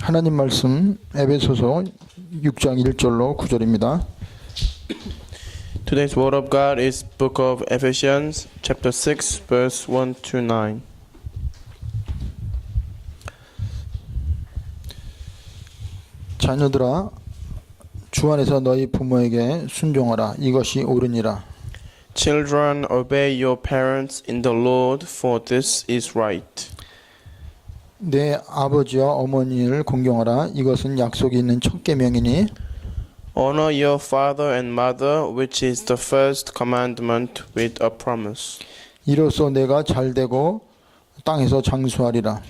하나님 말씀 에베소서 6장 1절로 9절입니다. Today's word of God is book of Ephesians chapter 6 verse 1 to 9. 자녀들아 주 안에서 너희 부모에게 순종하라. 이것이 옳으니라. Children, obey your parents in the Lord, for this is right. 내 아버지와 어머니를 공경하라. 이것은 약속이 있는 첫 계명이니 Honor your father and mother, which is the first commandment with a promise, 이로써 내가 잘되고 땅에서 장수하리라.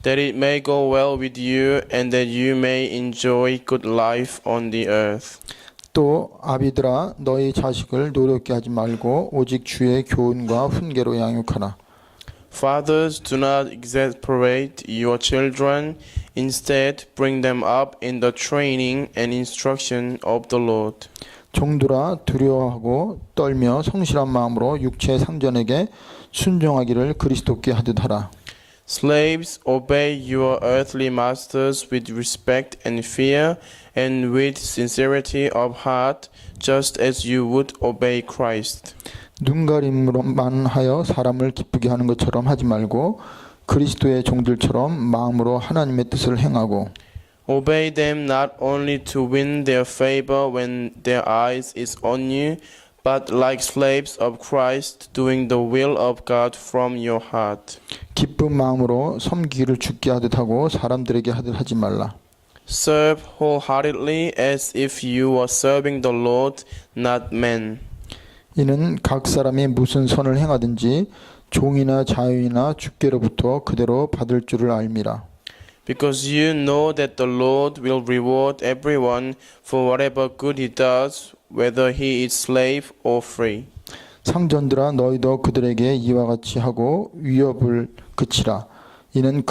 that it may go well with you and that you may enjoy good life on the earth. 또 아비들아 너희 자식을 노력게 하지 말고 오직 주의 교훈과 훈계로 양육하라. Fathers, do not exasperate your children. Instead, bring them up in the training and instruction of the Lord. 종들아 두려워하고 떨며 성실한 마음으로 육체의 상전에게 순종하기를 그리스도께 하듯 하라. Slaves, obey your earthly masters with respect and fear, and with sincerity of heart, just as you would obey Christ. 눈가림으로만 하여 사람을 기쁘게 하는 것처럼 하지 말고 그리스도의 종들처럼 마음으로 하나님의 뜻을 행하고 Obey them not only to win their favor when their eyes is on you, but like slaves of Christ, doing the will of God from your heart. 기쁜 마음으로 섬기기를 주께 하듯 하고 사람들에게 하듯 하지 말라. Serve wholeheartedly as if you were serving the Lord, not men. 이는 각 사람이 무슨 선을 행하든지 종이나 자유이나 주께로부터 그대로 받을 줄을 알미라. Because you know that the Lord will reward everyone for whatever good he does, whether he is slave or free. 상전들아 너희도 그들에게 이와 같이 하고 위협을 그치라. 이는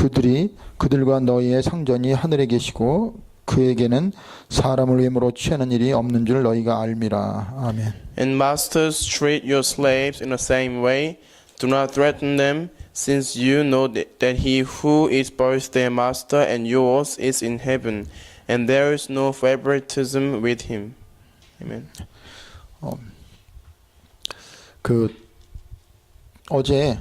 그들과 너희의 상전이 하늘에 계시고 그에게는 사람을 외모로 취하는 일이 없는 줄 너희가 알미라. 아멘. And masters, treat your slaves in the same way. Do not threaten them, since you know that he who is both their master and yours is in heaven, and there is no favoritism with him. Amen. 어제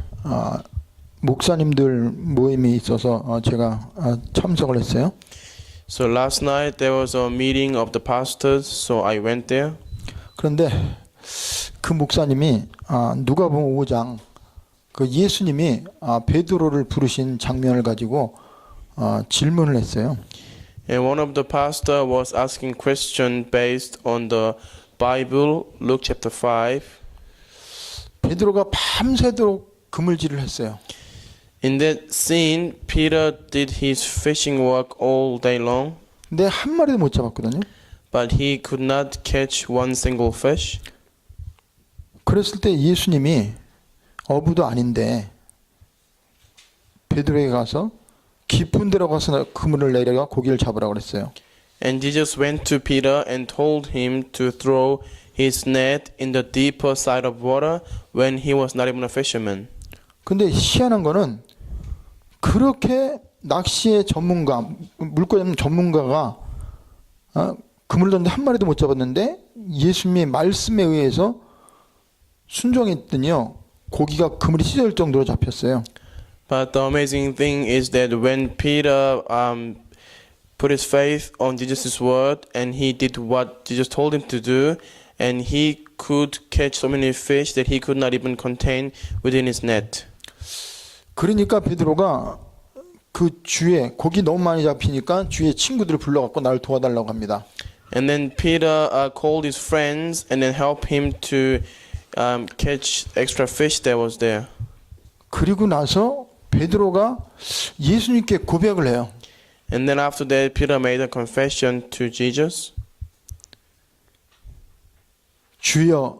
목사님들 모임이 있어서 제가 참석을 했어요. So last night there was a meeting of the pastors, so I went there. 그런데 그 목사님이 누가복음 5장 그 예수님이 베드로를 부르신 장면을 가지고 질문을 했어요. And one of the pastor was asking question based on the Bible, Luke chapter 5. 베드로가 밤새도록 그물질을 했어요. In that scene, Peter did his fishing work all day long, 근데 한 마리도 못 잡았거든요. but he could not catch one single fish. 그랬을 때 예수님이 어부도 아닌데 베드로에게 가서 깊은 데로 가서 그물을 내려가 고기를 잡으라고 그랬어요. And Jesus went to Peter and told him to throw his net in the deeper side of water when he was not even a fisherman. 근데 희한한 거는 그렇게 낚시의 전문가, 물고기 전문가가 그물 던데 한 마리도 못 잡았는데 예수님의 말씀에 의해서 순종했더니요 고기가 그물이 찢어질 정도로 잡혔어요. But the amazing thing is that when Peter put his faith on Jesus' word and he did what Jesus told him to do, and he could catch so many fish that he could not even contain within his net. 그러니까 베드로가 그 주에 고기 너무 많이 잡히니까 주의 친구들을 불러갖고 나를 도와달라고 합니다. And then Peter called his friends and then helped him to catch extra fish that was there. 그리고 나서 베드로가 예수님께 고백을 해요. And then after that, Peter made a confession to Jesus. 주여,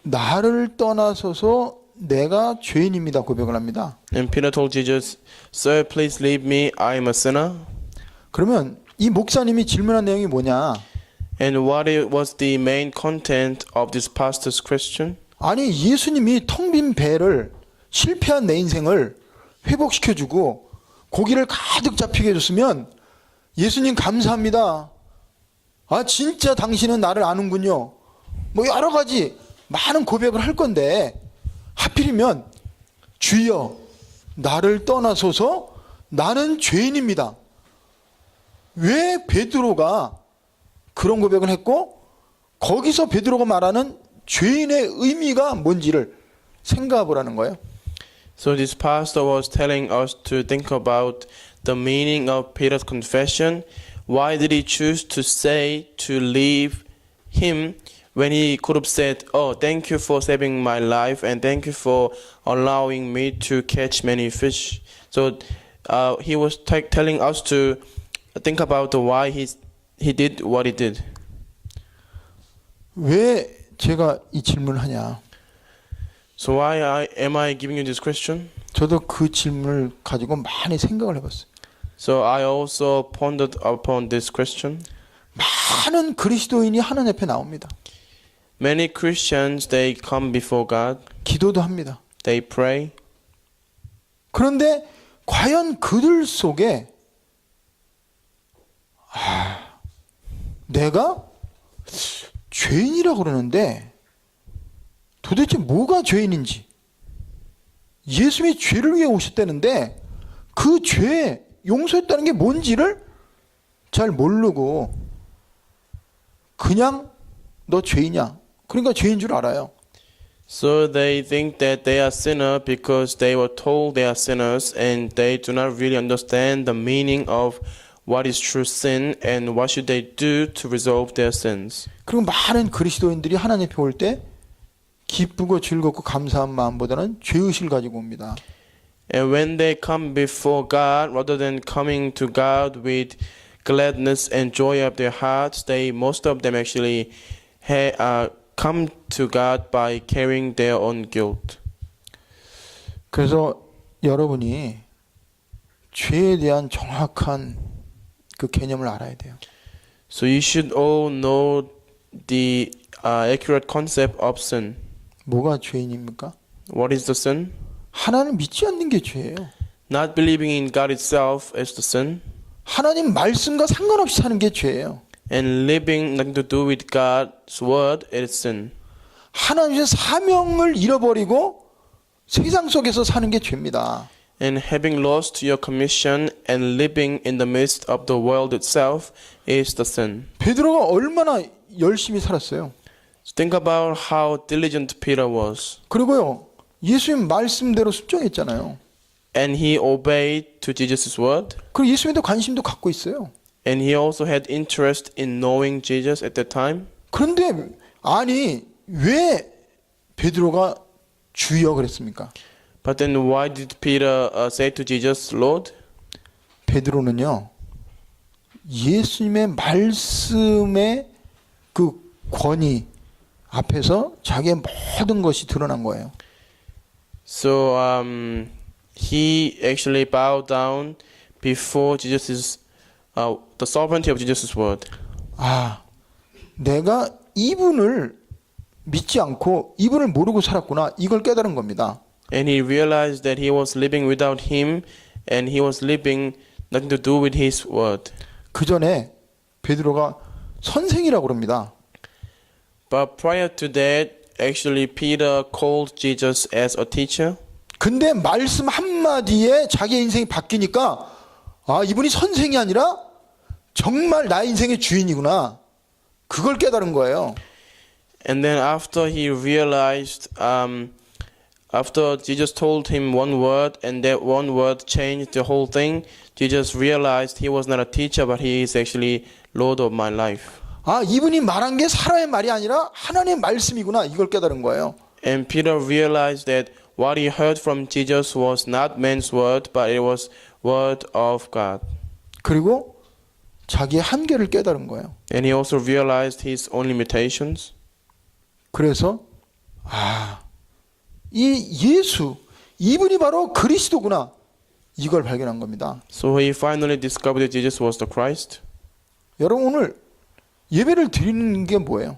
나를 떠나소서 내가 죄인입니다. 고백을 합니다. And Peter told Jesus, Sir, please leave me. I am a sinner. 그러면 이 목사님이 질문한 내용이 뭐냐? And what was the main content of this pastor's question? 아니 예수님이 텅 빈 배를 실패한 내 인생을 회복시켜주고 고기를 가득 잡히게 해줬으면 예수님 감사합니다. 아, 진짜 당신은 나를 아는군요. 뭐 여러 가지 많은 고백을 할 건데 하필이면 주여 나를 떠나소서 나는 죄인입니다. 왜 베드로가 그런 고백을 했고 거기서 베드로가 말하는 죄인의 의미가 뭔지를 생각해 보라는 거예요. So this pastor was telling us to think about the meaning of Peter's confession. Why did he choose to say to leave him when he could have said, "Oh, thank you for saving my life and thank you for allowing me to catch many fish." So he was telling us to think about why he did what he did. 왜 제가 이 질문을 하냐? So am I giving you this question? 저도 그 질문을 가지고 많이 생각을 해봤어요. So I also pondered upon this question. 많은 그리스도인이 하나님 앞에 나옵니다. Many Christians, they come before God, 기도도 합니다. they pray. 그런데 과연 그들 속에 내가 죄인이라고 그러는데 도대체 뭐가 죄인인지, 예수님이 죄를 위해 오셨다는데 그 죄 용서했다는 게 뭔지를 잘 모르고 그냥 너 죄인이야, 그러니까 죄인 줄 알아요. So they think that they are sinner because they were told they are sinners, and they do not really understand the meaning of what is true sin and what should they do to resolve their sins. 그리고 많은 그리스도인들이 하나님 앞에 올 때 기쁘고 즐겁고 감사한 마음보다는 죄의식을 가지고 옵니다. And when they come before God, rather than coming to God with gladness and joy of their hearts, most of them actually come to God by carrying their own guilt. 그래서 여러분이 죄에 대한 정확한 그 개념을 알아야 돼요. So you should all know the accurate concept of sin. 뭐가 죄인입니까? What is the sin? 하나님 믿지 않는 게 죄예요. Not believing in God itself is the sin, 하나님 말씀과 상관없이 사는 게 죄예요. and living nothing to do with God's word is sin. 하나님의 사명을 잃어버리고 세상 속에서 사는 게 죄입니다. And having lost your commission and living in the midst of the world itself is the sin. 베드로가 얼마나 열심히 살았어요. So think about how diligent Peter was. 그리고요, 예수님 말씀대로 순종했잖아요. And he obeyed to Jesus' word. 그리고 예수님도 관심도 갖고 있어요. And he also had interest in knowing Jesus at that time. 그런데 아니 왜 베드로가 주여 그랬습니까? But then why did Peter say to Jesus, Lord? 베드로는요, 예수님의 말씀의 그 권위 앞에서 자기의 모든 것이 드러난 거예요. So he actually bowed down before the sovereignty of Jesus' word. 아, 내가 이분을 믿지 않고 이분을 모르고 살았구나, 이걸 깨달은 겁니다. And he realized that he was living without him, and he was living nothing to do with his word. 그 전에 베드로가 선생이라고 그럽니다. But prior to that, actually Peter called Jesus as a teacher. 근데 말씀 한마디에 자기의 인생이 바뀌니까 아, 이분이 선생이 아니라 정말 나의 인생의 주인이구나, 그걸 깨달은 거예요. And then after he realized, after Jesus told him one word, and that one word changed the whole thing, Jesus realized he was not a teacher, but he is actually Lord of my life. 아, 이분이 말한 게 사람의 말이 아니라 하나님의 말씀이구나, 이걸 깨달은 거예요. And Peter realized that what he heard from Jesus was not man's word, but it was word of God. 그리고 자기의 한계를 깨달은 거예요. And he also realized his own limitations. 그래서 아, 이 예수, 이분이 바로 그리스도구나, 이걸 발견한 겁니다. So he finally discovered that Jesus was the Christ. 여러분, 오늘 예배를 드리는 게 뭐예요?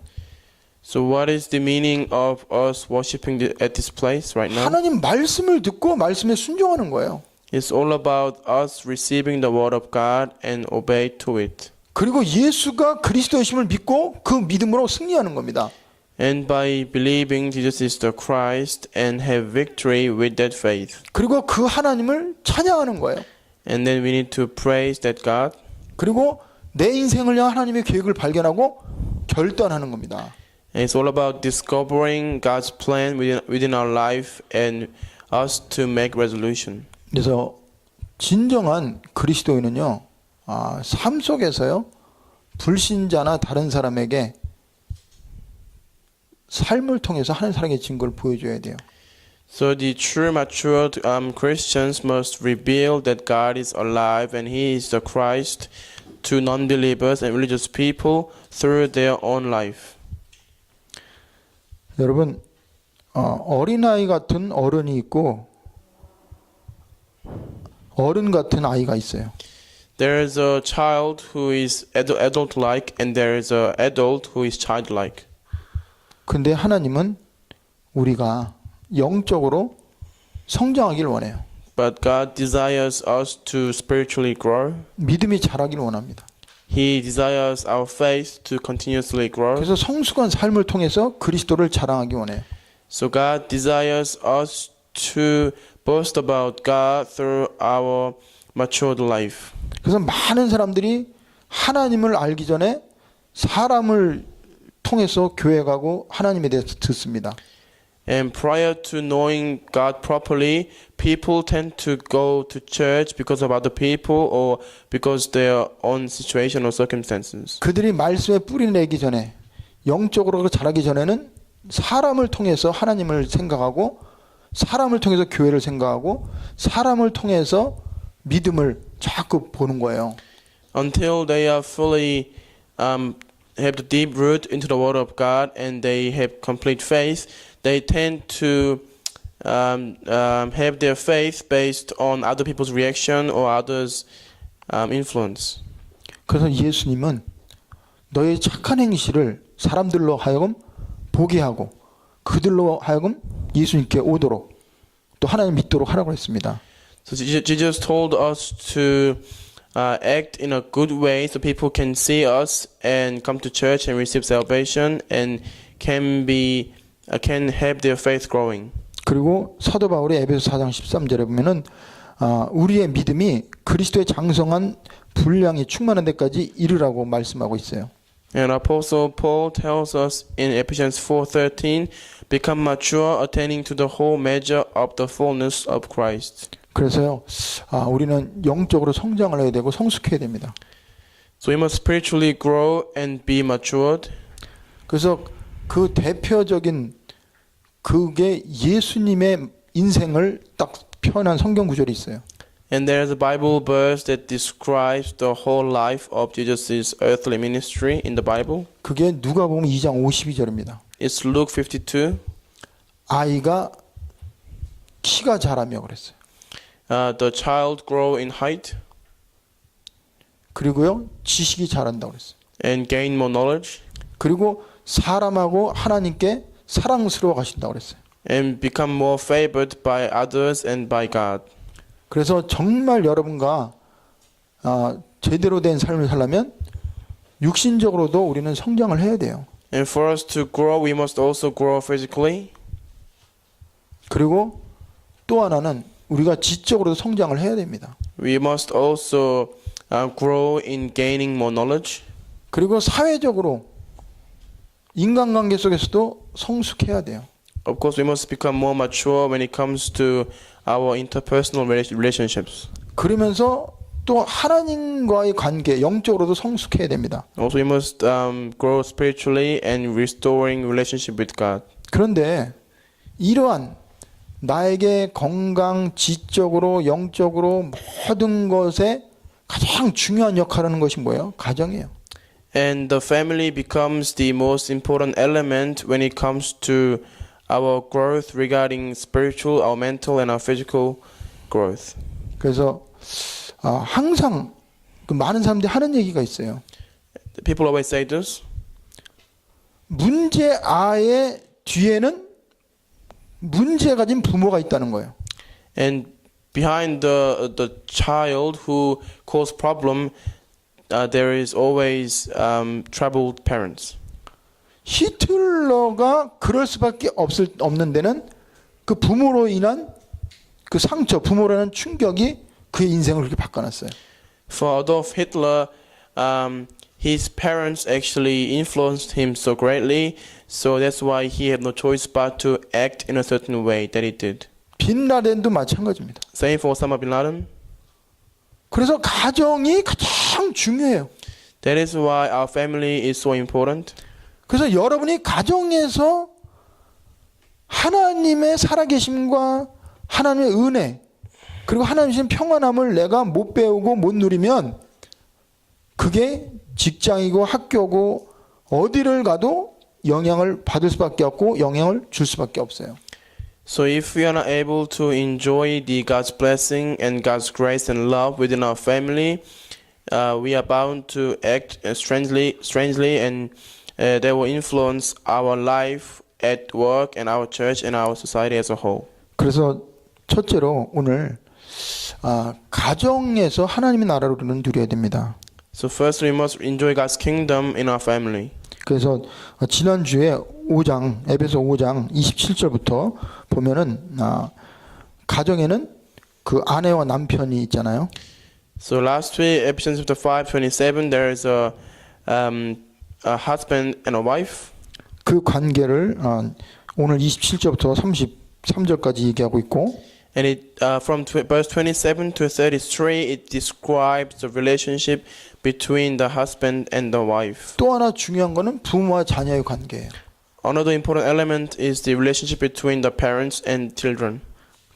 So what is the meaning of us worshiping at this place right now? 하나님 말씀을 듣고 말씀에 순종하는 거예요. It's all about us receiving the word of God and obey to it. 그리고 예수가 그리스도이심을 믿고 그 믿음으로 승리하는 겁니다. And by believing Jesus is the Christ and have victory with that faith. 그리고 그 하나님을 찬양하는 거예요. And then we need to praise that God. 그리고 내 인생을 향한 하나님의 계획을 발견하고 결단하는 겁니다. And it's all about discovering God's plan within our life and us to make resolution. 그래서 진정한 그리스도인은요, 삶 속에서요, 불신자나 다른 사람에게 삶을 통해서 하나님 사랑의 증거를 보여줘야 돼요. So the true matured Christians must reveal that God is alive and He is the Christ to non-believers and religious people through their own life. 여러분, 어린아이 같은 어른이 있고 어른 같은 아이가 있어요. There is a child who is adult-like and there is an adult who is childlike. 근데 하나님은 우리가 영적으로 성장하길 원해요. But God desires us to spiritually grow. 믿음이 자라길 원합니다. He desires our faith to continuously grow. 그래서 성숙한 삶을 통해서 그리스도를 자랑하기 원해요. So God desires us to boast about God through our matured life. 그래서 많은 사람들이 하나님을 알기 전에 사람을 통해서 교회 가고 하나님에 대해서 듣습니다. And prior to knowing God properly, people tend to go to church because of other people or because their own situation or circumstances. 그들이 말씀에 뿌리 내기 전에 영적으로 자라기 전에는 사람을 통해서 하나님을 생각하고 사람을 통해서 교회를 생각하고 사람을 통해서 믿음을 자꾸 보는 거예요. Until they are fully have the deep root into the word of God and they have complete faith, they tend to have their faith based on other people's reaction or others' influence. 그래서 예수님은 너의 착한 행실을 사람들로 하여금 보게 하고 그들로 하여금 예수님께 오도록 또 하나님 믿도록 하라고 했습니다. So Jesus told us to act in a good way so people can see us and come to church and receive salvation and can have their faith growing. 그리고 사도 바울이 에베소 4장 13절에 보면은 우리의 믿음이 그리스도의 장성한 분량이 충만한 데까지 이르라고 말씀하고 있어요. And Apostle Paul tells us in Ephesians 4:13, become mature, attaining to the whole measure of the fullness of Christ. 그래서요, 우리는 영적으로 성장을 해야 되고 성숙해야 됩니다. So we must spiritually grow and be matured. 그래서 그 대표적인 그게 예수님의 인생을 딱 표현한 성경 구절이 있어요. And there is a Bible verse that describes the whole life of Jesus' earthly ministry in the Bible. 그게 누가복음 2장 52절입니다. It's Luke 52. 아이가 키가 자라며 그랬어요. The child grow in height 그리고요, 지식이 자란다고 그랬어요. and gain more knowledge 그리고 사람하고 하나님께 사랑스러워 가신다고 그랬어요. and become more favored by others and by God. 그래서 정말 여러분과 제대로 된 삶을 살려면 육신적으로도 우리는 성장을 해야 돼요. And for us to grow, we must also grow physically. 그리고 또 하나는 우리가 지적으로도 성장을 해야 됩니다. We must also grow in gaining more knowledge. 그리고 사회적으로 인간관계 속에서도 성숙해야 돼요. Of course, we must become more mature when it comes to our interpersonal relationships. 그러면서 또 하나님과의 관계, 영적으로도 성숙해야 됩니다. Also, we must grow spiritually and restoring relationship with God. 그런데 이러한 나에게 건강, 지적으로, 영적으로 모든 것에 가장 중요한 역할을 하는 것이 뭐예요? 가정이에요. And the family becomes the most important element when it comes to our growth regarding spiritual, our mental, and our physical growth. 그래서 항상 그 많은 사람들이 하는 얘기가 있어요. People always say this. 문제아의 뒤에는 문제 가진 부모가 있다는 거예요. And behind the child who cause problem, there is always troubled parents. 히틀러가 그럴 수밖에 없는 데는 그 부모로 인한 그 상처, 부모로 인한 충격이 그의 인생을 그렇게 바꿔놨어요. For Adolf Hitler, his parents actually influenced him so greatly, so that's why he had no choice but to act in a certain way that he did. 빈 라덴도 마찬가지입니다. Same for Osama bin Laden. 그래서 가정이 가장 중요해요. That is why our family is so important. 그래서 여러분이 가정에서 하나님의 살아계심과 하나님의 은혜 그리고 하나님 주신 평안함을 내가 못 배우고 못 누리면 그게 직장이고 학교고 어디를 가도 영향을 받을 수밖에 없고 영향을 줄 수밖에 없어요. So if we are not able to enjoy the God's blessing and God's grace and love within our family, we are bound to act strangely, and that will influence our life at work and our church and our society as a whole. 그래서 첫째로 오늘 가정에서 하나님의 나라를 우리는 누려야 됩니다. So first we must enjoy God's kingdom in our family. 그래서 지난주에 5장 에베소 5장 27절부터 보면은 가정에는 그 아내와 남편이 있잖아요. So last week, Ephesians chapter 5:27, there is a husband and a wife. 그 관계를 오늘 27절부터 33절까지 얘기하고 있고 And it from verse 27 to 33, it describes the relationship between the husband and the wife. 또 하나 중요한 거는 부모와 자녀의 관계예요. Another important element is the relationship between the parents and children.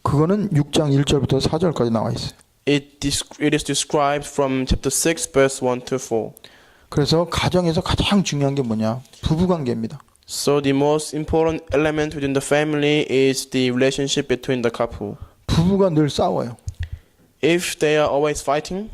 그거는 6장 1절부터 4절까지 나와 있어요. It is described from chapter 6, verse 1 to 4. 그래서 가정에서 가장 중요한 게 뭐냐? 부부 관계입니다. So the most important element within the family is the relationship between the couple. 부부가 늘 싸워요. If they are always fighting,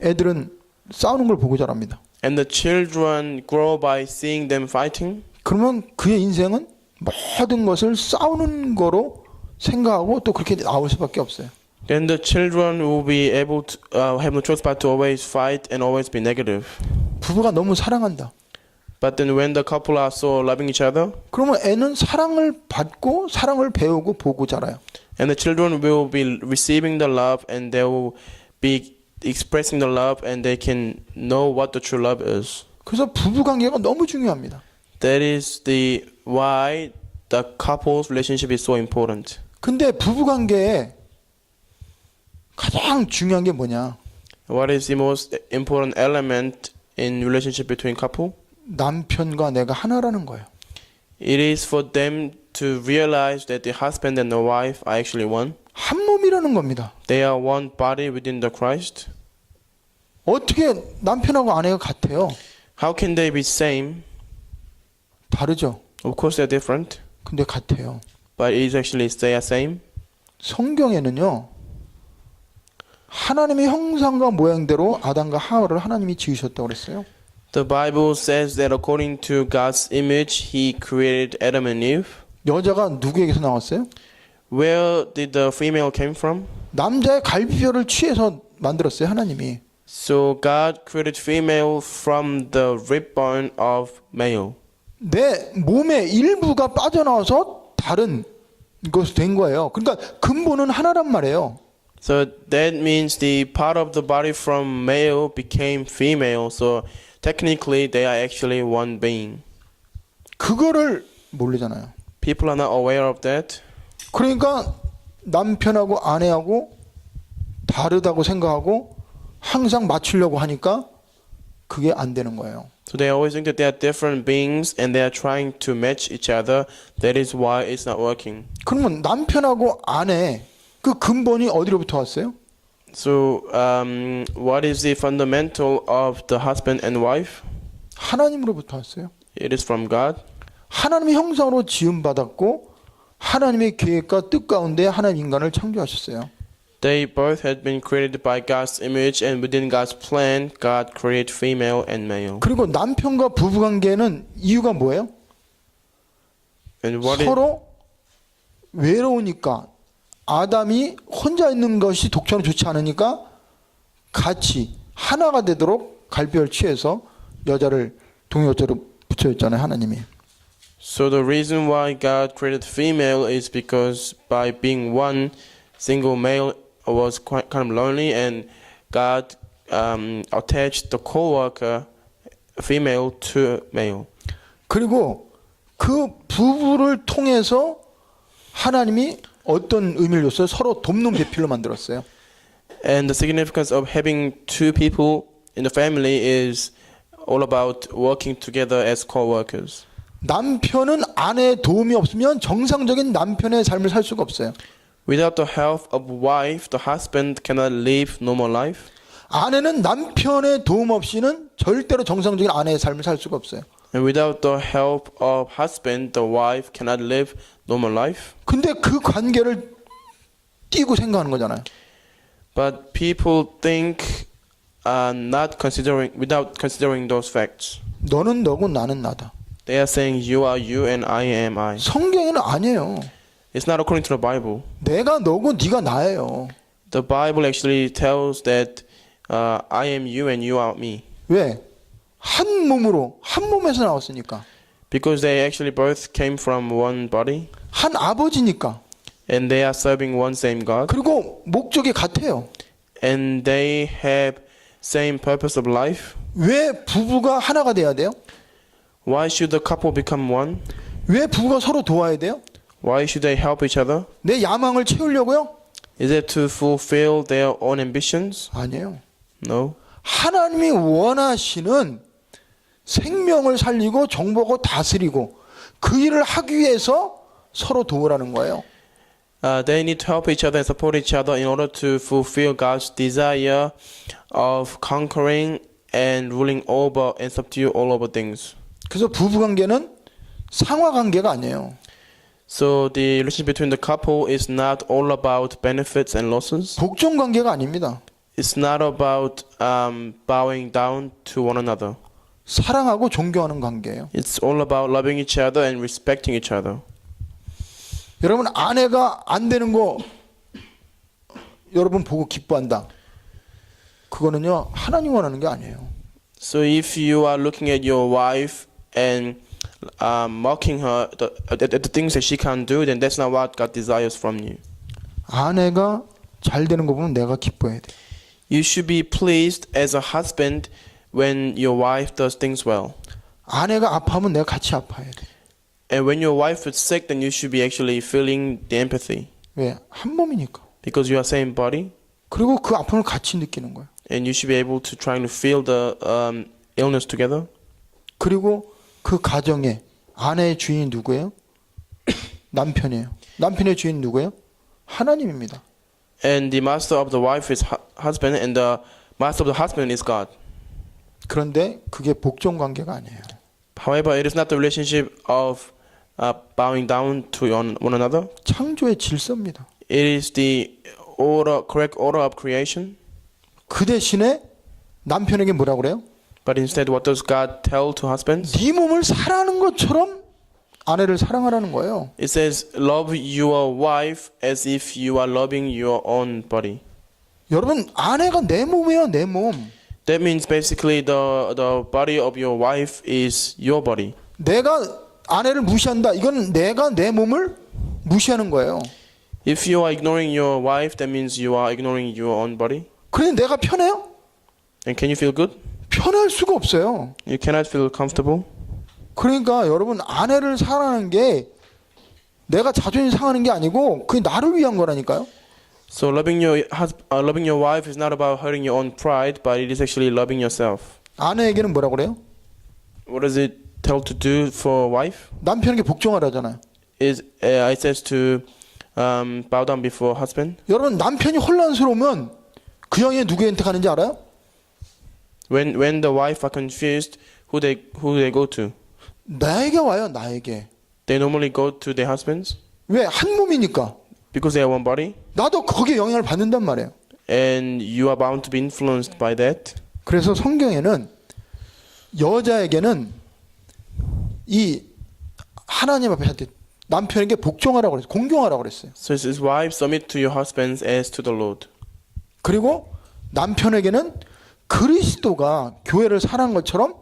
애들은 싸우는 걸 보고 자랍니다. and the children grow by seeing them fighting, 그러면 그의 인생은 모든 것을 싸우는 거로 생각하고 또 그렇게 나올 수밖에 없어요. then the children will be able to have no choice but to always fight and always be negative. 부부가 너무 사랑한다. But then when the couple are so loving each other, 그러면 애는 사랑을 받고 사랑을 배우고 보고 자라요. and the children will be receiving the love and they will be expressing the love and they can know what the true love is. 그래서 부부 관계가 너무 중요합니다. That is the why the couple's relationship is so important. 근데 부부 관계에 가장 중요한 게 뭐냐? What is the most important element in relationship between couple? 남편과 내가 하나라는 거예요. It is for them to realize that the husband and the wife are actually one. 한 몸이라는 겁니다. They are one body within the Christ. 어떻게 남편하고 아내가 같아요? How can they be same? 다르죠. Of course they're different, 근데 같아요. but it is actually they are same. 성경에는요. 하나님의 형상과 모양대로 아담과 하와를 하나님이 지으셨다고 그랬어요. The Bible says that according to God's image, He created Adam and Eve. 여자가 누구에게서 나왔어요? Where did the female came from? 남자의 갈비뼈를 취해서 만들었어요, 하나님이. So God created female from the rib bone of male. 내 몸의 일부가 빠져나와서 다른 것이 된 거예요. 그러니까 근본은 하나란 말이에요. So that means the part of the body from male became female. So technically they are actually one being. 그거를 모르잖아요. People are not aware of that. 그러니까 남편하고 아내하고 다르다고 생각하고 항상 맞추려고 하니까 그게 안 되는 거예요. So they always think that they are different beings and they are trying to match each other. That is why it's not working. 그러면 남편하고 아내 그 근본이 어디로부터 왔어요? So what is the fundamental of the husband and wife? 하나님으로부터 왔어요. It is from God. 하나님의 형상으로 지음받았고 하나님의 계획과 뜻 가운데 하나님 인간을 창조하셨어요. They both had been created by God's image, and within God's plan, God created female and male. 그리고 남편과 부부 관계는 이유가 뭐예요? And what is, 서로 외로우니까 아담이 혼자 있는 것이 독처는 좋지 않으니까 같이 하나가 되도록 갈비를 취해서 여자를 동요자로 붙여줬잖아요, 하나님이. So the reason why God created female is because by being one single male was quite kind of lonely, and God attached the co-worker female to male. 그리고 그 부부를 통해서 하나님이 어떤 의미를 줬어요? 서로 돕는 배필로 만들었어요. And the significance of having two people in the family is all about working together as co-workers. 남편은 아내의 도움이 없으면 정상적인 남편의 삶을 살 수가 없어요. Without the help of wife, the husband cannot live normal life. 아내는 남편의 도움 없이는 절대로 정상적인 아내의 삶을 살 수가 없어요. And without the help of husband, the wife cannot live normal life. 근데 그 관계를 띄고 생각하는 거잖아요. But people think without considering those facts. 너는 너고 나는 나다. They are saying you are you and I am I. 성경에는 아니에요. It's not according to the Bible. 내가 너고 네가 나예요. The Bible actually tells that I am you and you are me. 왜? 한 몸으로 한 몸에서 나왔으니까. Because they actually both came from one body. 한 아버지니까. And they are serving one same God. 그리고 목적이 같아요. And they have same purpose of life. 왜 부부가 하나가 돼야 돼요? Why should the couple become one? 왜 부부가 서로 도와야 돼요? Why should they help each other? 내 야망을 채우려고요? Is it to fulfill their own ambitions? 아니에요. No. 하나님이 원하시는 생명을 살리고 정복하고 다스리고 그 일을 하기 위해서 서로 도우라는 거예요. They need to help each other and support each other in order to fulfill God's desire of conquering and ruling over and subdue all over things. 그래서 부부 관계는 상하 관계가 아니에요. So the relationship between the couple is not all about benefits and losses. 복종 관계가 아닙니다. It's not about bowing down to one another. 사랑하고 존경하는 관계예요. It's all about loving each other and respecting each other. 여러분 아내가 안 되는 거 여러분 보고 기뻐한다. 그거는요 하나님 원하는 게 아니에요. So if you are looking at your wife and mocking her at the things that she can't do, then that's not what God desires from you. 아내가 잘 되는 거 보면 내가 기뻐해야 돼. You should be pleased as a husband when your wife does things well. 아내가 아파하면 내가 같이 아파해야 돼. And when your wife is sick, then you should be actually feeling the empathy. 왜? 한 몸이니까. Because you are same body, 그리고 그 아픔을 같이 느끼는 거예요. and you should be able to try to feel the illness together. 그리고 그 가정에 아내의 주인이 누구예요? 남편이에요. 남편의 주인 누구예요? 하나님입니다. And the master of the wife is husband, and the master of the husband is God. 그런데 그게 복종 관계가 아니에요. However, it is not the relationship of bowing down to one another. 창조의 질서입니다. It is the correct order of creation. 그 대신에 남편에게 뭐라고 그래요? But instead, what does God tell to husbands? 네 몸을 사랑하는 것처럼 아내를 사랑하라는 거예요. It says, love your wife as if you are loving your own body. 여러분 아내가 내 몸이에요, 내 몸. That means basically the body of your wife is your body. 내가 아내를 무시한다. 이건 내가 내 몸을 무시하는 거예요. If you are ignoring your wife, that means you are ignoring your own body. 그런데 내가 편해요? And can you feel good? 편할 수가 없어요. You cannot feel comfortable. 그러니까 여러분 아내를 사랑하는 게 내가 자존심 상하는 게 아니고 그게 나를 위한 거라니까요. So loving your wife is not about hurting your own pride, but it is actually loving yourself. 아내에게는 뭐라고 그래요? What does it tell to do for a wife? 남편에게 복종하라잖아요. It says to bow down before husband. 여러분 남편이 혼란스러우면 그 형이 누구한테 가는지 알아요? When the wife are confused, who they go to? 나에게 와요. 나에게. They normally go to their husbands 왜? 한 몸이니까. because they are one body, 나도 거기에 영향을 받는단 말이에요. and you are bound to be influenced by that. 그래서 성경에는 여자에게는 이 하나님 앞에 남편에게 복종하라고 그랬어요. 공경하라고 그랬어요. So it says, wives, submit to your husbands as to the Lord. 그리고 남편에게는 그리스도가 교회를 사랑한 것처럼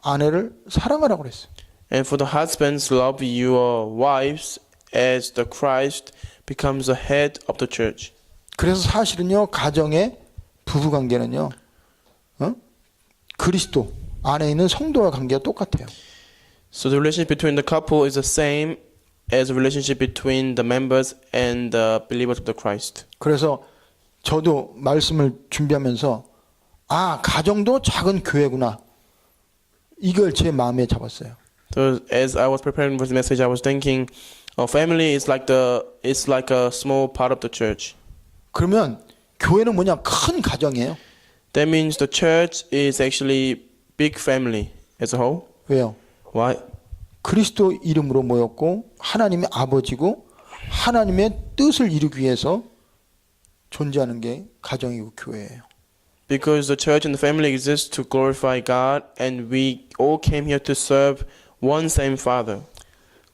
아내를 사랑하라고 그랬어요. And for the husbands, love your wives as the Christ becomes the head of the church. 그래서 사실은요, 가정의 부부관계는요, 그리스도 안에 있는 성도와 관계가 똑같아요. So the relationship between the couple is the same as the relationship between the members and the believers of the Christ. 그래서 저도 말씀을 준비하면서 가정도 작은 교회구나. 이걸 제 마음에 잡았어요. So as I was preparing for the message, I was thinking, family is like a small part of the church. 그러면 교회는 뭐냐? 큰 가정이에요. That means the church is actually big family as a whole. 왜요? Why? 그리스도 이름으로 모였고 하나님의 아버지고 하나님의 뜻을 이루기 위해서 존재하는 게 가정이고 교회예요. Because the church and the family exist to glorify God, and we all came here to serve one same Father.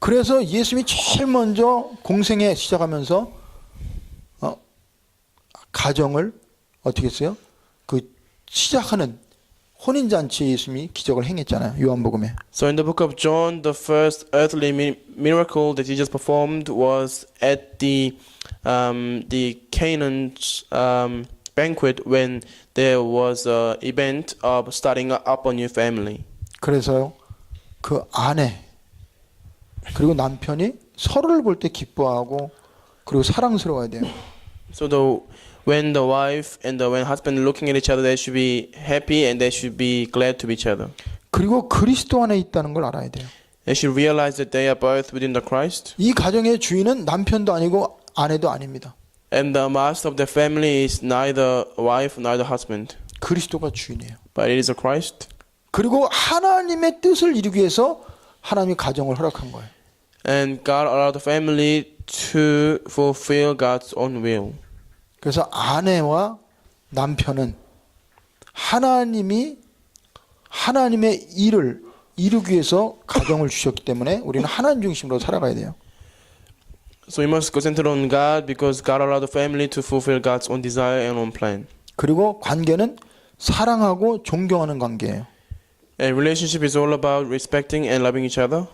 그래서 예수님이 제일 먼저 공생애 시작하면서 가정을 어떻게 했어요? 그 시작하는 혼인잔치에 예수님이 기적을 행했잖아요. 요한복음에. So in the book of John, the first earthly miracle that Jesus performed was at the Canaan's banquet when there was an event of starting up a new family. 그래서요, 그 아내 그리고 남편이 서로를 볼 때 기뻐하고 그리고 사랑스러워야 돼요. So when the wife and when husband looking at each other, they should be happy and they should be glad to be each other. 그리고 그리스도 안에 있다는 걸 알아야 돼요. They should realize that they are both within the Christ. 이 가정의 주인은 남편도 아니고 아내도 아닙니다. And the master of the family is neither wife nor the husband, 그리스도가 주인이에요. but it is a Christ. 그리고 하나님의 뜻을 이루기 위해서 하나님이 가정을 허락한 거예요. And God allowed the family to fulfill God's own will. 그래서 아내와 남편은 하나님이 하나님의 일을 이루기 위해서 가정을 주셨기 때문에 우리는 하나님 중심으로 살아가야 돼요. So we must concentrate on God because God allowed the family to fulfill God's own desire and own plan. 그리고 관계는 사랑하고 존경하는 관계예요. And relationship is all about respecting and loving each other.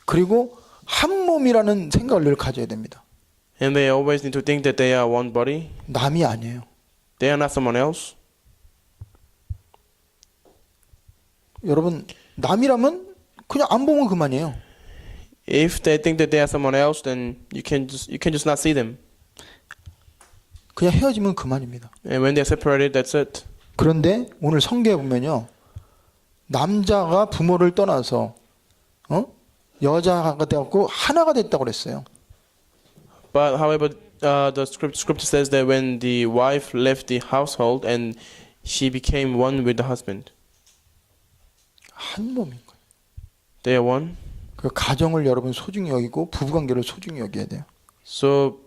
그리고 한 몸이라는 생각을 늘 가져야 됩니다. And they always need to think that they are one body. 남이 아니에요. They are not someone else. 여러분, 남이라면 그냥 안 보면 그만이에요. If they think that they are someone else, then you can just not see them. 그냥 헤어지면 그만입니다. And when they are separated, that's it. 그런데 오늘 성경에 보면요, 남자가 부모를 떠나서 여자가 되었고 하나가 됐다고 그랬어요. But however, the scripture says that when the wife left the household and she became one with the husband, 한 몸인 거예요. they are one. 그 가정을 여러분 소중히 여기고 부부관계를 소중히 여겨야 돼요. So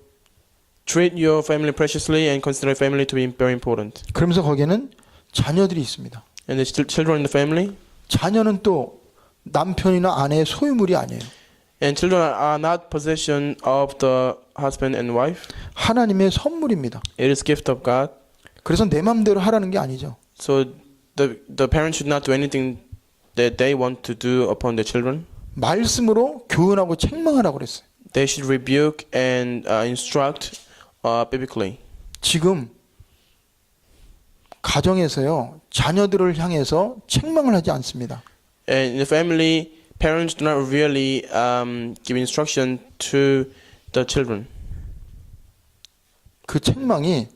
treat your family preciously and consider family to be very important. 그러면서 거기에는 자녀들이 있습니다. And the children in the family. 자녀는 또 남편이나 아내의 소유물이 아니에요. And children are not possession of the husband and wife. 하나님의 선물입니다. It is gift of God. 그래서 내 맘대로 하라는 게 아니죠. So the parents should not do anything that they want to do upon their children. 말씀으로 교훈하고 책망하라고 그랬어요. They should rebuke and instruct biblically. 지금 가정에서요, 자녀들을 향해서 책망을 하지 않습니다. And in the family, parents do not really give instruction to the children. 그 책망이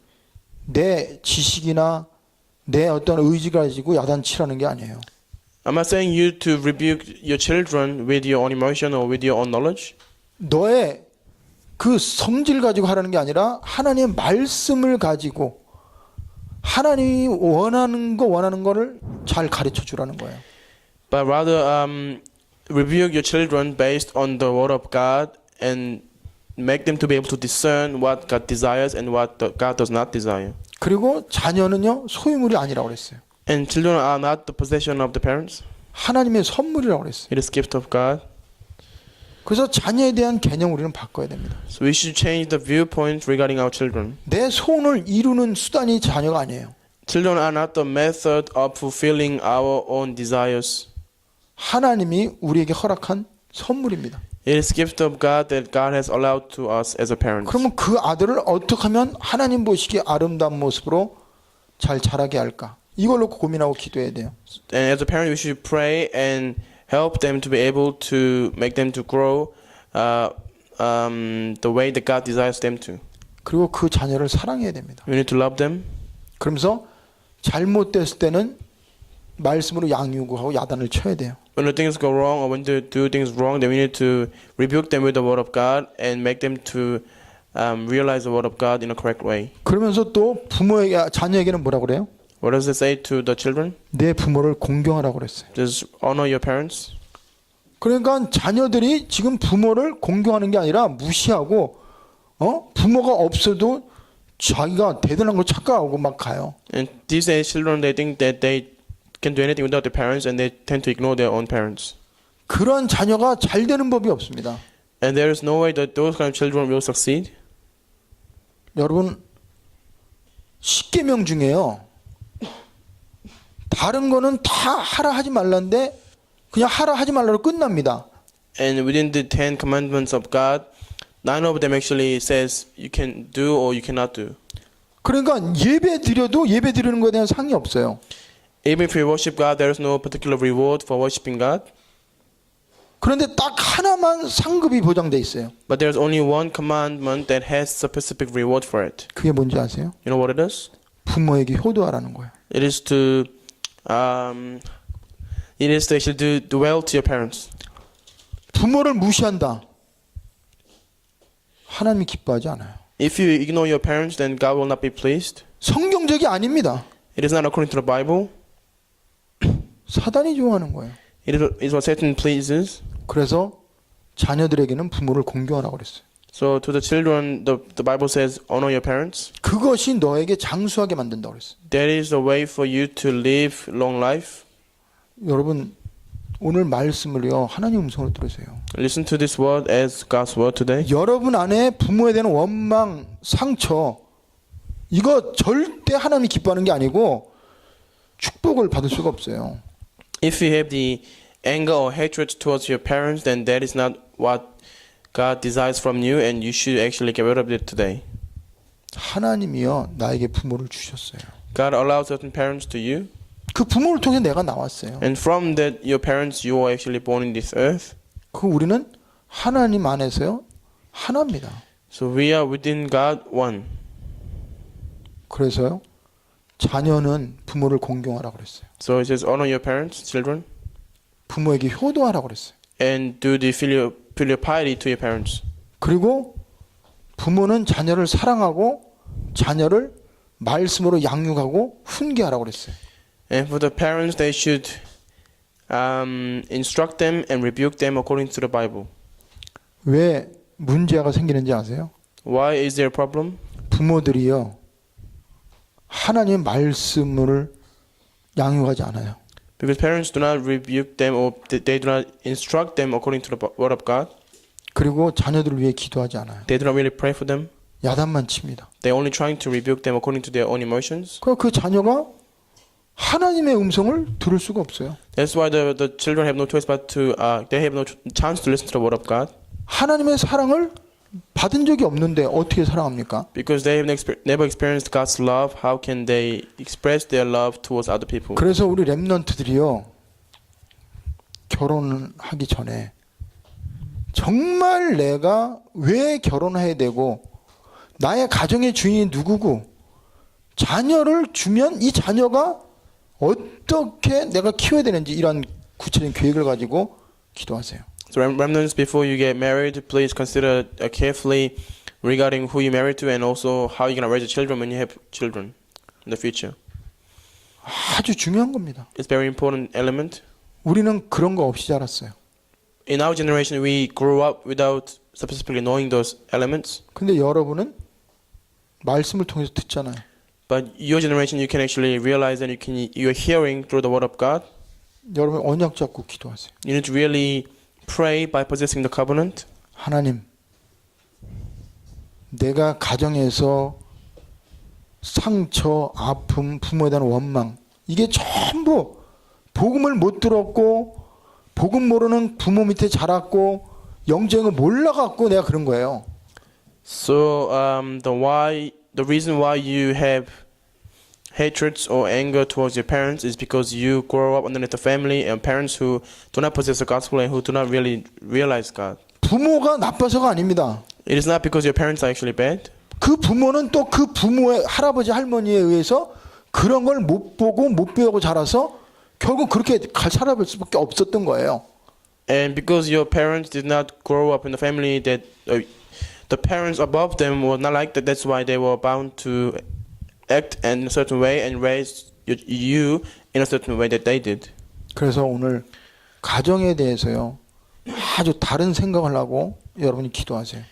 내 지식이나 내 어떤 의지가 가지고 야단치라는 게 아니에요. I'm not saying you to rebuke your children with your own emotion or with your own knowledge. 너의 그 성질 가지고 하라는 게 아니라 하나님의 말씀을 가지고 하나님이 원하는 거를 잘 가르쳐 주라는 거예요. But rather rebuke your children based on the word of God and make them to be able to discern what God desires and what God does not desire. 그리고 자녀는요, 소유물이 아니라고 그랬어요. And children are not the possession of the parents. 하나님의 선물이라고 그랬어요. It is gift of God. 그래서 자녀에 대한 개념 우리는 바꿔야 됩니다. So we should change the viewpoint regarding our children. 내 소원을 이루는 수단이 자녀가 아니에요. Children are not the method of fulfilling our own desires. 하나님이 우리에게 허락한 선물입니다. It is gift of God that God has allowed to us as a parent. 그러면 그 아들을 어떻게 하면 하나님 보시기에 아름다운 모습으로 잘 자라게 할까? 이걸 놓고 고민하고 기도해야 돼요. And as a parent, we should pray and help them to be able to make them to grow the way that God desires them to. 그리고 그 자녀를 사랑해야 됩니다. We need to love them. 그러면서 잘못됐을 때는 말씀으로 양육하고 야단을 쳐야 돼요. When the things go wrong or when they do things wrong, then we need to rebuke them with the word of God and make them to realize the word of God in a correct way. 그러면서 또 부모에게 자녀에게는 뭐라고 그래요? What does it say to the children? 내 부모를 공경하라고 그랬어요. Just honor your parents. 그러니까 자녀들이 지금 부모를 공경하는 게 아니라 무시하고 부모가 없어도 자기가 대단한 걸 착각하고 막 가요. And these days, children, they think that they can do anything without their parents and they tend to ignore their own parents. 그런 자녀가 잘 되는 법이 없습니다. And there is no way that those kind of children will succeed. 여러분 10계명 중에요. 다른 거는 다 하라 하지 말라는데 그냥 하라 하지 말라로 끝납니다. And within the 10 commandments of God, 9 of them actually says you can do or you cannot do. 그러니까 예배 드려도 예배 드리는 거에 대한 상이 없어요. Even if we worship God, there is no particular reward for worshiping God. 그런데 딱 하나만 상급이 보장돼 있어요. But there's only one commandment that has a specific reward for it. 그게 뭔지 아세요? You know what it is? 부모에게 효도하라는 거예요. It is to actually do well to your parents. 부모를 무시한다. 하나님이 기뻐하지 않아요. If you ignore your parents, then God will not be pleased. 성경적이 아닙니다. It is not according to the Bible. 사단이 좋아하는 거예요. It is what Satan pleases. 그래서 자녀들에게는 부모를 공경하라고 그랬어요. So to the children, the Bible says, honor your parents. 그것이 너에게 장수하게 만든다고 그랬어요. That is the way for you to live long life. 여러분 오늘 말씀을요 하나님 음성으로 들으세요. Listen to this word as God's word today. 여러분 안에 부모에 대한 원망, 상처 이거 절대 하나님이 기뻐하는 게 아니고 축복을 받을 수가 없어요. If you have the anger or hatred towards your parents, then that is not what God desires from you, and you should actually get rid of it today. 하나님이요 나에게 부모를 주셨어요. God allows certain parents to you, 그 부모를 통해 내가 나왔어요. and from that your parents, you are actually born in this earth. 그 우리는 하나님 안에서요 하나입니다. So we are within God one. 그래서요 자녀는 부모를 공경하라고 그랬어요. So it says honor your parents, children, 부모에게 효도하라고 그랬어요. and do the filial piety to your parents. 그리고 부모는 자녀를 사랑하고 자녀를 말씀으로 양육하고 훈계하라고 그랬어요. And for the parents, they should instruct them and rebuke them according to the Bible. 왜 문제가 생기는지 아세요? Why is there a problem? 부모들이요 하나님의 말씀을 양육하지 않아요. Because parents do not rebuke them or they do not instruct them according to the word of God. 그리고 자녀들을 위해 기도하지 않아요. They do not really pray for them. 야단만 칩니다. They're only trying to rebuke them according to their own emotions. 그 자녀가 하나님의 음성을 들을 수가 없어요. That's why the children have no choice but to they have no chance to listen to the word of God. 하나님의 사랑을 받은 적이 없는데 어떻게 사랑합니까? Because they have never experienced God's love. How can they express their love towards other people? 그래서 우리 렘넌트들이요 결혼하기 전에 정말 내가 왜 결혼해야 되고 나의 가정의 주인이 누구고 자녀를 주면 이 자녀가 어떻게 내가 키워야 되는지 이런 구체적인 계획을 가지고 기도하세요. So remnants, before you get married, please consider carefully regarding who you marry to and also how you're going to raise your children when you have children in the future. 아주 중요한 겁니다. It's a very important element. 우리는 그런 거 없이 자랐어요. In our generation, we grew up without specifically knowing those elements. 근데 여러분은 말씀을 통해서 듣잖아요. But your generation, you can actually realize that you're hearing through the word of God. 여러분 언약 잡고 기도하세요. You need to really pray by possessing the covenant? 하나님, 내가 가정에서 상처, 아픔, 부모에 대한 원망, 이게 전부 복음을 못 들었고 복음 모르는 부모 밑에 자랐고 영적을 몰라갖고 내가 그런 거예요. So the reason why you have hatreds or anger towards your parents is because you grow up underneath a family and parents who do not possess the gospel and who do not really realize God. 부모가 나빠서가 아닙니다. It is not because your parents are actually bad. 그 부모는 또 그 부모의 할아버지 할머니에 의해서 그런 걸 못 보고 못 배우고 자라서 결국 그렇게 살아볼 수밖에 없었던 거예요. And because your parents did not grow up in a family that the parents above them were not like that, that's why they were bound to act in a certain way and raise you in a certain way that they did. 그래서 오늘 가정에 대해서요 아주 다른 생각을 하고 여러분이 기도하세요.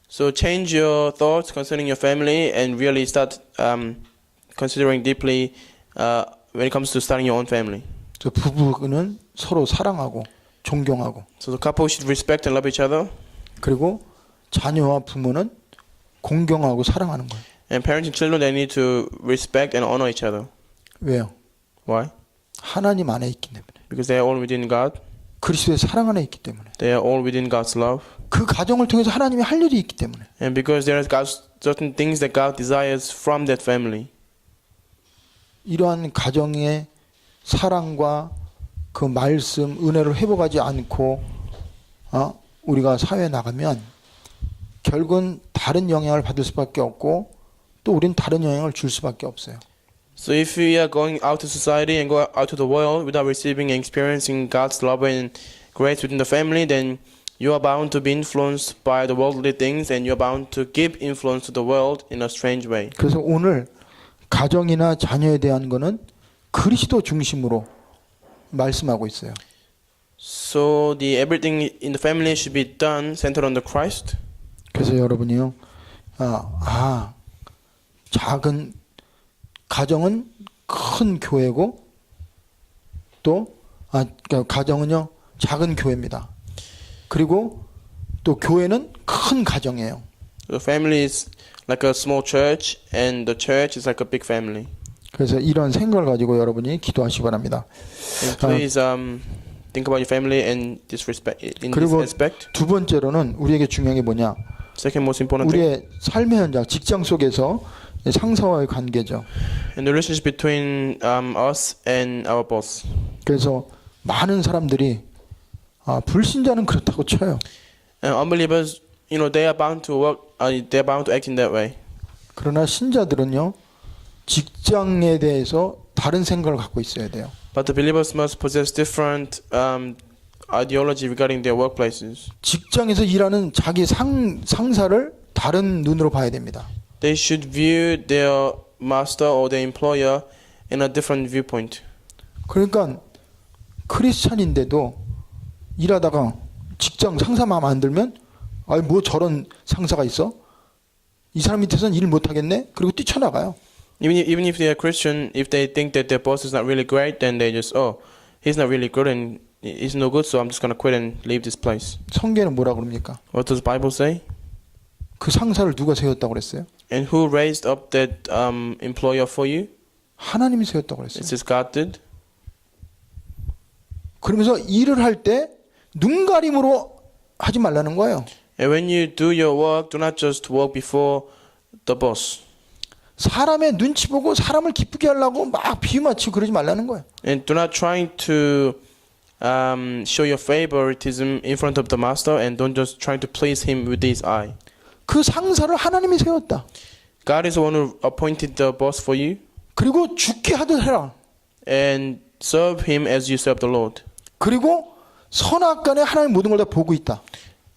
So change your thoughts concerning your family and really start considering deeply when it comes to starting your own family. 저 부부는 서로 사랑하고 존경하고 So the couple should respect and love each other, 그리고 자녀와 부모는 공경하고 사랑하는 거예요. and parents and children they need to respect and honor each other. 왜요? Why? 하나님 안에 있기 때문에. Because they are all within God. 그리스도의 사랑 안에 있기 때문에. They are all within God's love. 그 가정을 통해서 하나님이 할 일이 있기 때문에. And because there is God's certain things that God desires from that family. 이러한 가정의 사랑과 그 말씀, 은혜를 회복하지 않고 우리가 사회에 나가면 결국은 다른 영향을 받을 수밖에 없고 또 우린 다른 영향을 줄 수밖에 없어요. So if we are going out to society and go out to the world without receiving and experiencing God's love and grace within the family, then you are bound to be influenced by the worldly things and you're bound to give influence to the world in a strange way. 그래서 오늘 가정이나 자녀에 대한 거는 그리스도 중심으로 말씀하고 있어요. So the everything in the family should be done centered on the Christ. 그래서 여러분이요, 작은 가정은 큰 교회고 또 가정은요 작은 교회입니다. 그리고 또 교회는 큰 가정이에요. The family is like a small church and the church is like a big family. 그래서 이런 생각을 가지고 여러분이 기도하시기 바랍니다. And please think about your family and this respect in this 그리고 aspect. 두 번째로는 우리에게 중요한 게 뭐냐? Second most important thing, 우리의 삶의 현장, 직장 속에서 상사와의 관계죠. and the relationship between us and our boss. 그래서 많은 사람들이 불신자는 그렇다고 쳐요. And unbelievers, they are bound to work. They are bound to act in that way. 그러나 신자들은요, 직장에 대해서 다른 생각을 갖고 있어야 돼요. But the believers must possess different ideology regarding their workplaces. 직장에서 일하는 자기 상사를 다른 눈으로 봐야 됩니다. They should view their master or their employer in a different viewpoint. 그러니까 크리스찬인데도 일하다가 직장 상사 마음 안 들면 뭐 저런 상사가 있어? 이 사람 밑에서는 일 못 하겠네? 그리고 뛰쳐나가요. Even if they are Christian, if they think that their boss is not really great, then they just he's not really good and he's no good, so I'm just gonna quit and leave this place. 성경에는 뭐라 그럽니까? What does the Bible say? 그 상사를 누가 세웠다고 그랬어요? And who raised up that employer for you? 하나님이 세웠다고 그랬어요. It says God did. 그러면서 일을 할 때 눈가림으로 하지 말라는 거예요. And when you do your work, do not just work before the boss. 사람의 눈치 보고 사람을 기쁘게 하려고 막 비유 맞추고 그러지 말라는 거예요. And do not trying to show your favoritism in front of the master, and don't just try to please him with this eye. 그 상사를 하나님이 세웠다. God is the one who appointed the boss for you, 그리고 죽게 하듯 해라. and serve him as you serve the Lord. 그리고 선악간에 하나님 모든 걸 다 보고 있다.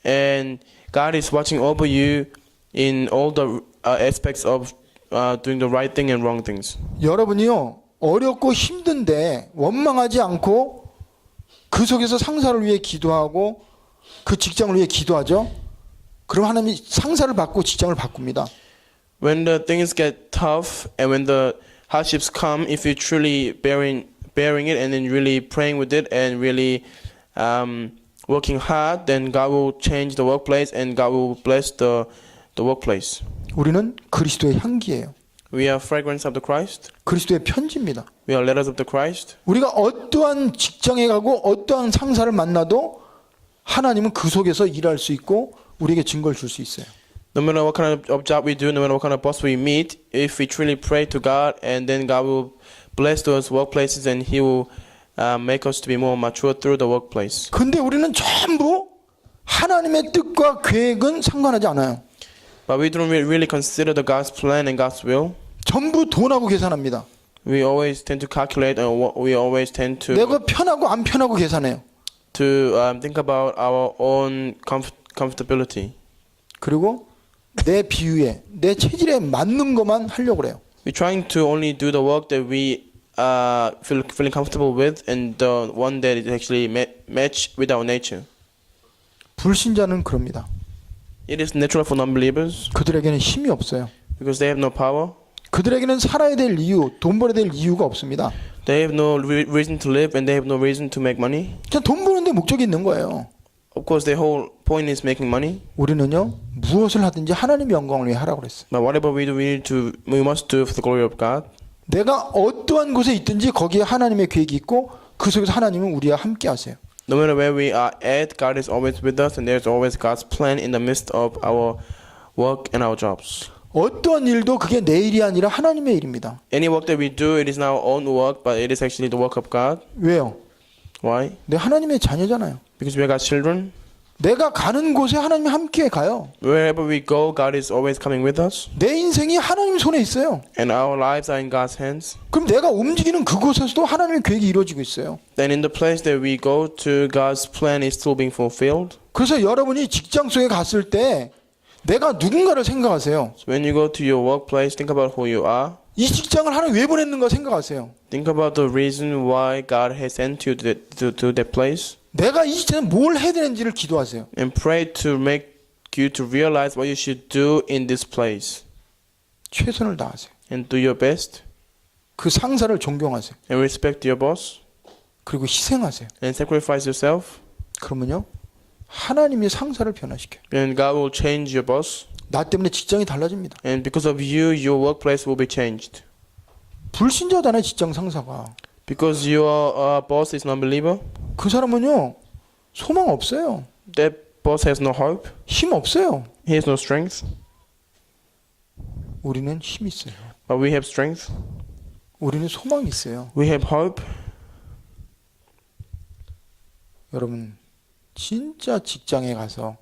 And God is watching over you in all the aspects of doing the right thing and wrong things. 여러분이요 어렵고 힘든데 원망하지 않고 그 속에서 상사를 위해 기도하고 그 직장을 위해 기도하죠. 그럼 하나님이 상사를 바꾸고 직장을 바꿉니다. When the things get tough and when the hardships come, if you truly bearing it and then really praying with it and really working hard, then God will change the workplace and God will bless the workplace. 우리는 그리스도의 향기예요. We are fragrance of the Christ. 그리스도의 편지입니다. We are letters of the Christ. 우리가 어떠한 직장에 가고 어떠한 상사를 만나도 하나님은 그 속에서 일할 수 있고 우리에게 증거를 줄 수 있어요. No matter what kind of job we do, no matter what kind of boss we meet, if we truly pray to God, and then God will bless those workplaces, and He will make us to be more mature through the workplace. 근데 우리는 전부 하나님의 뜻과 계획은 상관하지 않아요. But we don't really consider the God's plan and God's will. 전부 돈하고 계산합니다. We always tend to calculate, and we always tend 내가 편하고 안 편하고 계산해요. to think about our own comfortability. 그리고 내 비유에 내 체질에 맞는 것만 하려고 그래요. We're trying to only do the work that we feeling comfortable with, and the one that is actually match with our nature. 불신자는 그럽니다. It is natural for non-believers 그들에게는 힘이 없어요. because they have no power. 그들에게는 살아야 될 이유, 돈 벌어야 될 이유가 없습니다. They have no reason to live, and they have no reason to make money. 그냥 돈 버는데 목적이 있는 거예요. Of course, their whole point is making money. 우리는요 무엇을 하든지 하나님의 영광을 위해 하라고 그랬어요. But whatever we do, we must do for the glory of God. 내가 어떠한 곳에 있든지 거기에 하나님의 계획이 있고 그 속에서 하나님은 우리와 함께 하세요. No matter where we are at, God is always with us, and there's always God's plan in the midst of our work and our jobs. 어떠한 일도 그게 내 일이 아니라 하나님의 일입니다. Any work that we do, it is not our own work, but it is actually the work of God. 왜요? Why? 내 하나님의 자녀잖아요. Because we are God's children. 내가 가는 곳에 하나님이 함께 가요. Wherever we go, God is always coming with us, 내 인생이 하나님 손에 있어요. and our lives are in God's hands. 그럼 내가 움직이는 그곳에서도 하나님의 계획이 이루어지고 있어요. Then in the place that we go to, God's plan is still being fulfilled. 그래서 여러분이 직장 속에 갔을 때 내가 누군가를 생각하세요. So when you go to your workplace, think about who you are. 이 직장을 하나님 왜 보냈는가 생각하세요. Think about the reason why God has sent you to that place, 내가 이 직장에 뭘 해야 되는지를 기도하세요. and pray to make you to realize what you should do in this place, 최선을 다하세요. and do your best, 그 상사를 존경하세요. and respect your boss, 그리고 희생하세요. and sacrifice yourself, 그러면요 하나님이 상사를 변화시켜요. and God will change your boss, 나 때문에 직장이 달라집니다. and because of you, your workplace will be changed. 불신자잖아요 직장 상사가. Because your boss is non-believer, 그 사람은요 소망 없어요. that boss has no hope, 힘 없어요. he has no strength, 우리는 힘이 있어요. but we have strength, 우리는 소망이 있어요. we have hope. 여러분 진짜 직장에 가서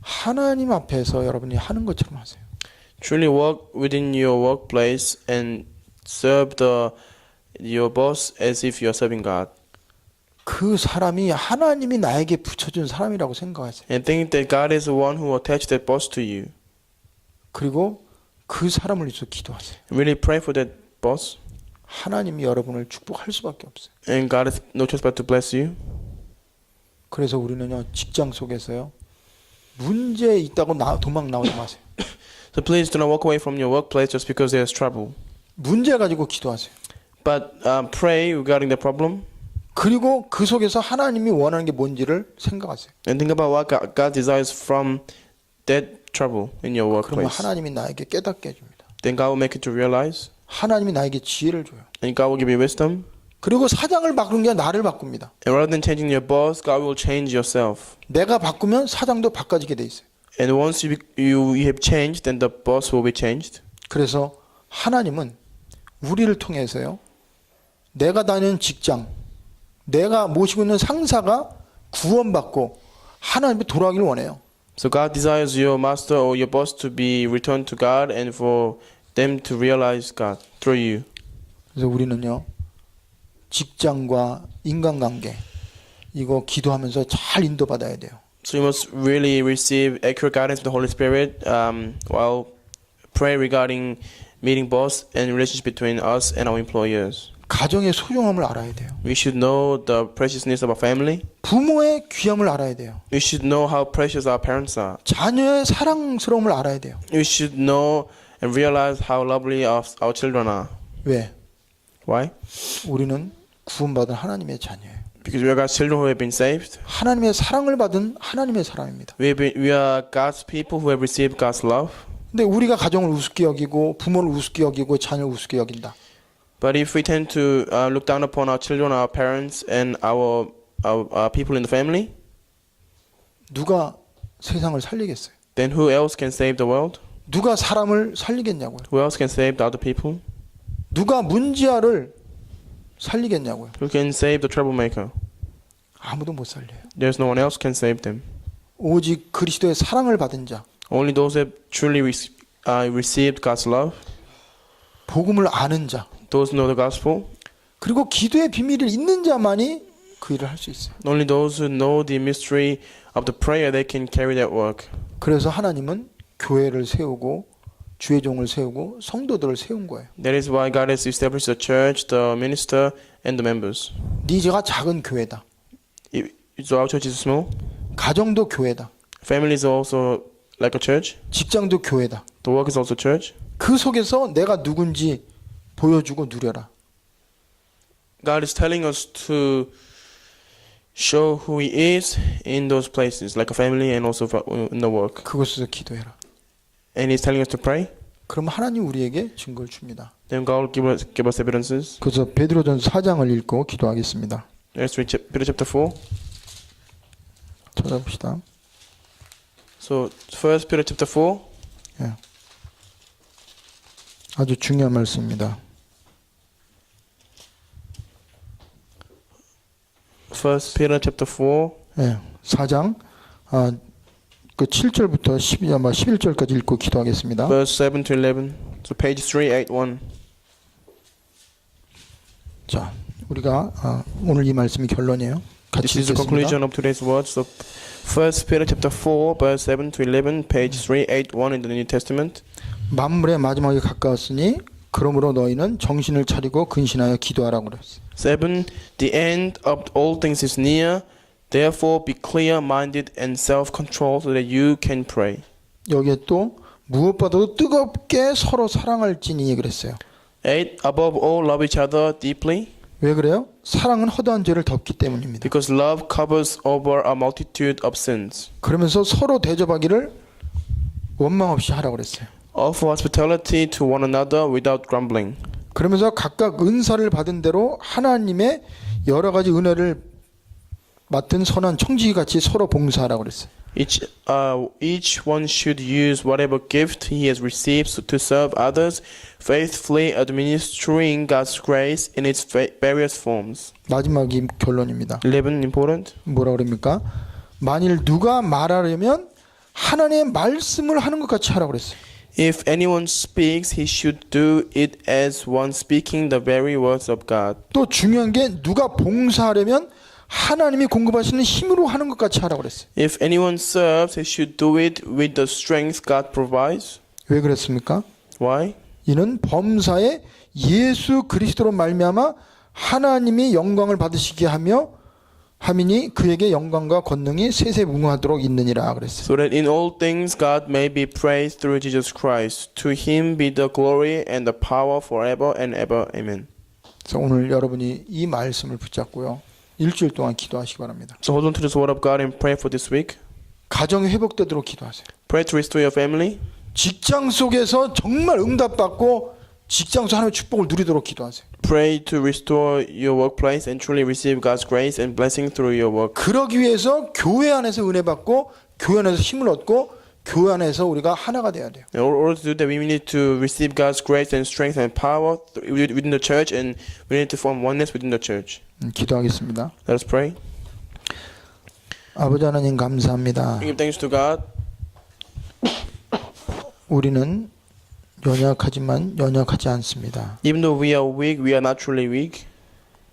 하나님 앞에서 여러분이 하는 것처럼 하세요. Truly work within your workplace and serve your boss as if you are serving God. 그 사람이 하나님이 나에게 붙여준 사람이라고 생각하세요. And think that God is the one who attached that boss to you. 그리고 그 사람을 위해서 기도하세요. Really pray for that boss. 하나님이 여러분을 축복할 수밖에 없어요. And God has no choice but to bless you. 그래서 우리는요 직장 속에서요 문제 있다고 도망 나오지 마세요. So please do not walk away from your workplace just because there's trouble. 문제 가지고 기도하세요. But pray regarding the problem. 그리고 그 속에서 하나님이 원하는 게 뭔지를 생각하세요. And think about what God desires from that trouble in your 그러면 workplace. 하나님이 나에게 깨닫게 해줍니다. Then God will make you to realize. 하나님이 나에게 지혜를 줘요. And God will give you wisdom. 그리고 사장을 바꾸는 게 나를 바꿉니다. And rather than changing your boss, God will change yourself. 내가 바꾸면 사장도 바꿔지게 돼 있어요. And once you have changed, then the boss will be changed. 그래서 하나님은 우리를 통해서요. 내가 다니는 직장, 내가 모시고 있는 상사가 구원받고 하나님께 돌아가기를 원해요. So God desires your master or your boss to be returned to God and for them to realize God through you. 그래서 우리는요. 직장과 인간관계 이거 기도하면서 잘 인도받아야 돼요. So you must really receive accurate guidance from the Holy Spirit while pray regarding meeting boss and relationship between us and our employers. 가정의 소중함을 알아야 돼요. We should know the preciousness of our family. 부모의 귀함을 알아야 돼요. We should know how precious our parents are. 자녀의 사랑스러움을 알아야 돼요. We should know and realize how lovely our children are. 왜? Why? 우리는 구원받은 하나님의 자녀예요. Because we are God's children who have been saved. 하나님의 사랑을 받은 하나님의 사람입니다. We are God's people who have received God's love. 근데 우리가 가정을 우습게 여기고 부모를 우습게 여기고 자녀를 우습게 여긴다. But if we tend to look down upon our children, our parents, and our people in the family, 누가 세상을 살리겠어요? then who else can save the world? 누가 사람을 살리겠냐고요? Who else can save the other people? 누가 문지아를 살리겠냐고요? Who can save the troublemaker? 아무도 못 살려요. There's no one else can save them. 오직 그리스도의 사랑을 받은 자, Only those who have truly received God's love, 복음을 아는 자, those who know the gospel, 그리고 기도의 비밀을 있는 자만이 그 일을 할 수 있어요. only those who know the mystery of the prayer, they can carry that work. 그래서 하나님은 교회를 세우고 주의 종을 세우고 성도들을 세운 거예요. That is why God has established the church, the minister, and the members. 네 제가 작은 교회다. So our church is small. 가정도 교회다. Family is also like a church. 직장도 교회다. The work is also church. 그 속에서 내가 누군지 보여주고 누려라. God is telling us to show who He is in those places, like a family and also in the work. 그곳에서 기도해라. And He's telling us to pray. 그럼 하나님 우리에게 증거를 줍니다. Then God will give us evidences. 그래서 베드로전서 4장을 읽고 기도하겠습니다. Let's read Peter chapter 4. 찾아봅시다. So, 1 Peter chapter 4. 예. 아주 중요한 말씀입니다. 1 Peter chapter 4. 예. 4장 그 7절부터 11절까지 읽고 기도하겠습니다. Verse 7 to 11. So page 381. 자, 우리가 오늘 이 말씀이 결론이에요. 같이 This is the 읽겠습니다. conclusion of today's words. So 1 Peter chapter 4, verse 7 to 11, page 381 in the New Testament. 만물의 마지막이 가까웠으니 그러므로 너희는 정신을 차리고 근신하여 기도하라고 그랬어요. 7. The end of all things is near. Therefore be clear-minded and self-controlled so that you can pray. 여기에 또 무엇보다도 뜨겁게 서로 사랑할지니 그랬어요. 8. Above all, love each other deeply. 왜 그래요? 사랑은 허다한 죄를 덮기 때문입니다. Because love covers over a multitude of sins. 그러면서 서로 대접하기를 원망 없이 하라고 그랬어요. Offer hospitality to one another without grumbling. 그러면서 각각 은사를 받은 대로 하나님의 여러 가지 은혜를 맡은 선한 청지기 같이 서로 봉사하라고 그랬어요. Each one should use whatever gift he has received to serve others, faithfully administering God's grace in its various forms. 마지막이 결론입니다. 11. Important. 뭐라 그럽니까? 만일 누가 말하려면 하나님의 말씀을 하는 것 같이 하라고 그랬어요. If anyone speaks, he should do it as one speaking the very words of God. 또 중요한 게 누가 봉사하려면 하나님이 공급하시는 힘으로 하는 것 같이 하라고 그랬어요. If anyone serves, he should do it with the strength God provides. 왜 그랬습니까? Why? 이는 범사에 예수 그리스도로 말미암아 하나님이 영광을 받으시게 함이니 그에게 영광과 권능이 세세무궁하도록 있느니라 그랬어요. So that in all things God may be praised through Jesus Christ. To him be the glory and the power forever and ever. Amen. 그래서 오늘 여러분이 이 말씀을 붙잡고요. 일주일 동안 기도하시기 바랍니다. So hold on to this word of God and pray for this week. 가정이 회복되도록 기도하세요. Pray to restore your family. 직장 속에서 정말 응답받고 직장에서 하나님의 축복을 누리도록 기도하세요. Pray to restore your workplace and truly receive God's grace and blessing through your work. 그러기 위해서 교회 안에서 은혜 받고 교회 안에서 힘을 얻고 교회 안에서 우리가 하나가 돼야 돼요. In order to do that, we need to receive God's grace and strength and power within the church, and we need to form oneness within the church. 기도하겠습니다. Let us pray. 아버지 하나님 감사합니다. We give thanks to God. 우리는 연약하지만 연약하지 않습니다. Even though we are weak, we are not truly weak.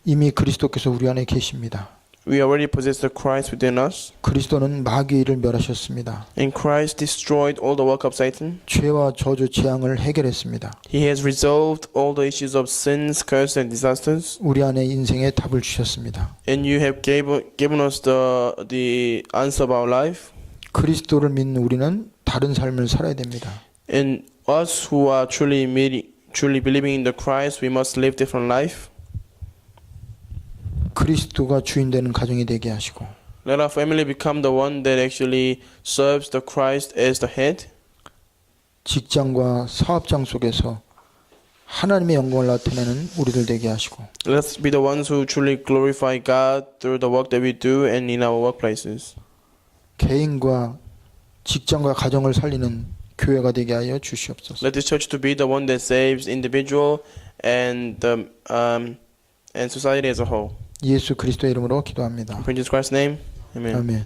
이미 그리스도께서 우리 안에 계십니다. We already possess the Christ within us. 그리스도는 마귀의 일을 멸하셨습니다. And Christ destroyed all the work of Satan. 죄와 저주 재앙을 해결했습니다. He has resolved all the issues of sins, curses, and disasters. 우리 안에 인생에 답을 주셨습니다. And you have given us the answer of our life. 그리스도를 믿는 우리는 다른 삶을 살아야 됩니다. And us who are truly believing in the Christ, we must live different life. 그리스도가 주인 되는 가정이 되게 하시고 Let our family become the one that actually serves the Christ as the head. 직장과 사업장 속에서 하나님의 영광을 나타내는 우리들 되게 하시고 Let's be the ones who truly glorify God through the work that we do and in our workplaces. 개인과 직장과 가정을 살리는 교회가 되게 하여 주시옵소서. Let this church to be the one that saves individual and society as a whole. 예수 그리스도의 이름으로 기도합니다. In Jesus Christ's name, amen. 아멘.